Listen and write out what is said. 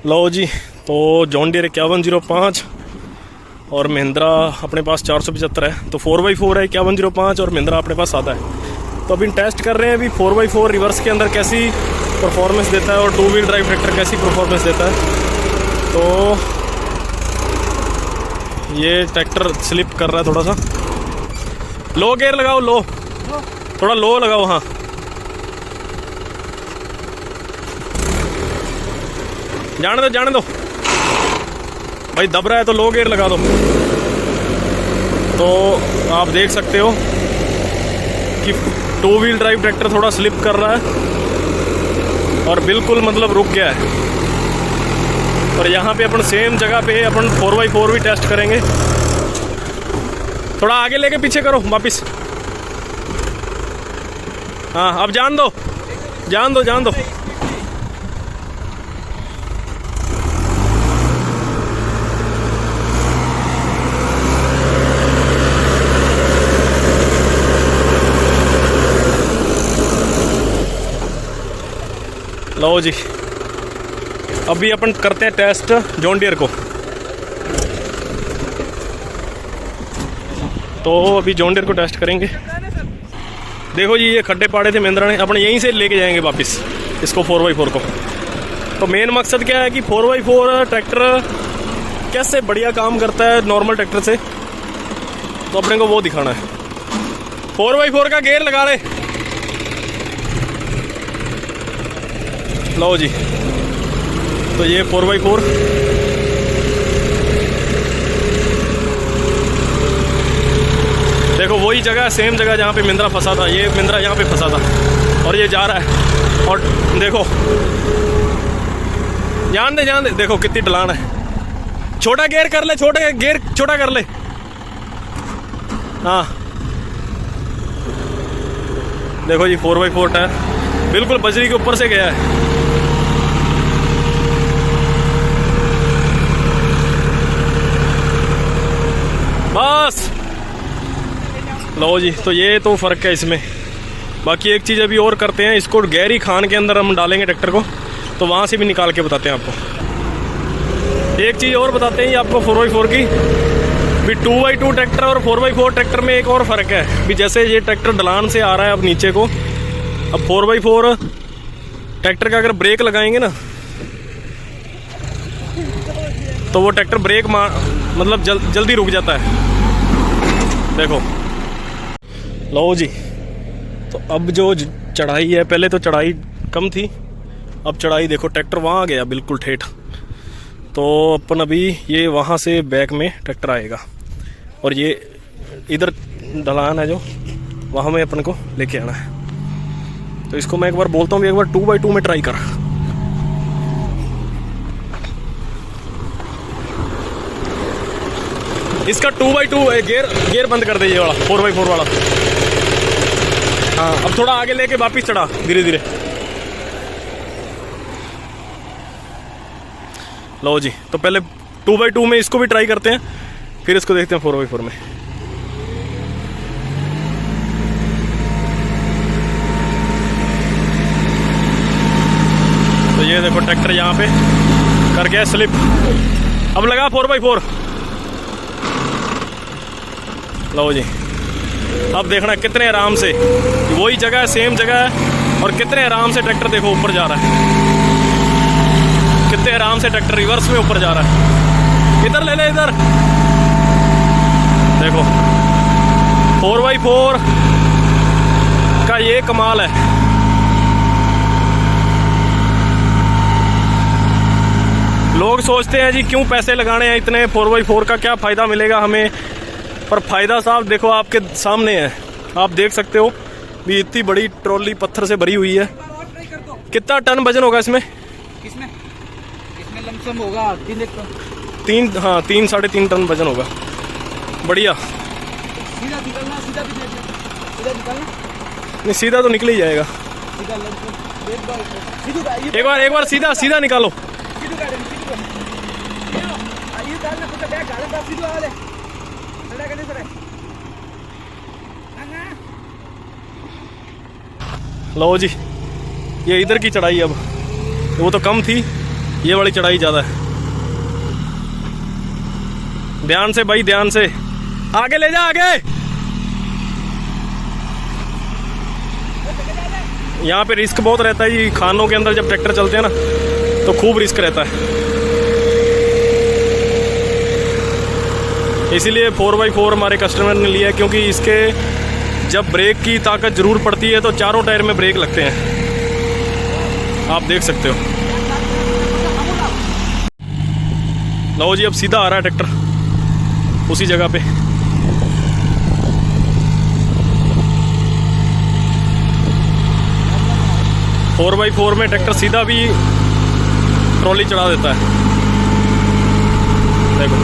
लो जी, तो John Deir 5105 और महिंद्रा अपने पास 475 है। तो 4x4 है 5105 और महिंद्रा अपने पास आता है। तो अभी टेस्ट कर रहे हैं अभी 4x4 रिवर्स के अंदर कैसी परफॉर्मेंस देता है और टू व्हील ड्राइव ट्रैक्टर कैसी परफॉर्मेंस देता है। तो ये ट्रैक्टर स्लिप कर रहा है थोड़ा सा। लो गियर लगाओ, लो थोड़ा लो लगाओ। हाँ जाने दो भाई, दब रहा है तो लो गियर लगा दो। तो आप देख सकते हो कि टू व्हील ड्राइव ट्रैक्टर थोड़ा स्लिप कर रहा है और बिल्कुल मतलब रुक गया है। और यहाँ पे अपन सेम जगह पे अपन 4x4 भी टेस्ट करेंगे। थोड़ा आगे लेके पीछे करो वापिस। हाँ अब जान दो। लो जी, अभी अपन करते हैं टेस्ट जॉन डीयर को। तो अभी जॉन डीयर को टेस्ट करेंगे। देखो जी, ये खड्डे पाड़े थे महिंद्रा ने, अपन यहीं से लेके जाएंगे वापस इसको 4x4 को। तो मेन मकसद क्या है कि 4x4 ट्रैक्टर कैसे बढ़िया काम करता है नॉर्मल ट्रैक्टर से, तो अपने को वो दिखाना है। 4x4 का गियर लगा ले। लो जी, तो ये 4x4 देखो वही जगह, सेम जगह जहाँ पे महिंद्रा फंसा था। ये महिंद्रा यहाँ पे फंसा था और ये जा रहा है। और देखो जान दे देखो कितनी ढलान है। छोटा गियर कर ले, छोटा कर ले। हाँ देखो जी, 4x4 टायर बिल्कुल बजरी के ऊपर से गया है। बस लो जी, तो ये तो फ़र्क है इसमें। बाकी एक चीज़ अभी और करते हैं, इसको गहरी खान के अंदर हम डालेंगे ट्रैक्टर को, तो वहाँ से भी निकाल के बताते हैं आपको। एक चीज़ और बताते हैं आपको 4x4 की भी। 2x2 ट्रैक्टर और 4x4 ट्रैक्टर में एक और फ़र्क है भी। जैसे ये ट्रैक्टर ढलान से आ रहा है अब नीचे को, अब 4x4 ट्रैक्टर का अगर ब्रेक लगाएंगे ना तो वो ट्रैक्टर ब्रेक मतलब जल्दी रुक जाता है। देखो लो जी, तो अब जो चढ़ाई है, पहले तो चढ़ाई कम थी, अब चढ़ाई देखो ट्रैक्टर वहाँ आ गया बिल्कुल ठेठ। तो अपन अभी ये वहाँ से बैक में ट्रैक्टर आएगा और ये इधर ढलान है जो, वहाँ में अपन को लेके आना है। तो इसको मैं एक बार बोलता हूँ, एक बार 2x2 में ट्राई कर। इसका 2x2 गियर बंद कर दे, ये वाला 4x4 वाला। हाँ अब थोड़ा आगे लेके वापिस चढ़ा धीरे धीरे। लो जी, तो पहले 2x2 में इसको भी ट्राई करते हैं, फिर इसको देखते हैं 4x4 में। तो ये देखो ट्रैक्टर यहाँ पे कर गया स्लिप। अब लगा 4x4। लो जी, अब देखना कितने आराम से, वही जगह है, सेम जगह है, और कितने आराम से ट्रैक्टर देखो ऊपर जा रहा है। कितने आराम से ट्रैक्टर रिवर्स में ऊपर जा रहा है। इधर ले ले, इधर देखो 4x4 का ये कमाल है। लोग सोचते हैं जी क्यों पैसे लगाने हैं इतने, 4x4 का क्या फ़ायदा मिलेगा हमें। पर फ़ायदा साहब देखो आपके सामने है, आप देख सकते हो भी। इतनी बड़ी ट्रॉली पत्थर से भरी हुई है। कितना टन वजन होगा इसमें? इसमें लमसम होगा 3 साढ़े 3 टन वजन होगा। बढ़िया। सीधा निकलना, सीधा निकलना नहीं, सीधा तो निकल ही जाएगा। एक बार सीधा निकालो। लो जी, ये इधर की चढ़ाई, अब वो तो कम थी, ये वाली चढ़ाई ज़्यादा है। ध्यान से भाई, ध्यान से, आगे ले जा, आगे। यहाँ पे रिस्क बहुत रहता है जी, खानों के अंदर जब ट्रैक्टर चलते हैं ना तो खूब रिस्क रहता है। इसीलिए 4x4 हमारे कस्टमर ने लिया है, क्योंकि इसके जब ब्रेक की ताकत ज़रूर पड़ती है तो चारों टायर में ब्रेक लगते हैं, आप देख सकते हो। लो जी, अब सीधा आ रहा है ट्रैक्टर उसी जगह पे। फोर बाई फोर में ट्रैक्टर सीधा भी ट्रॉली चढ़ा देता है, देखो।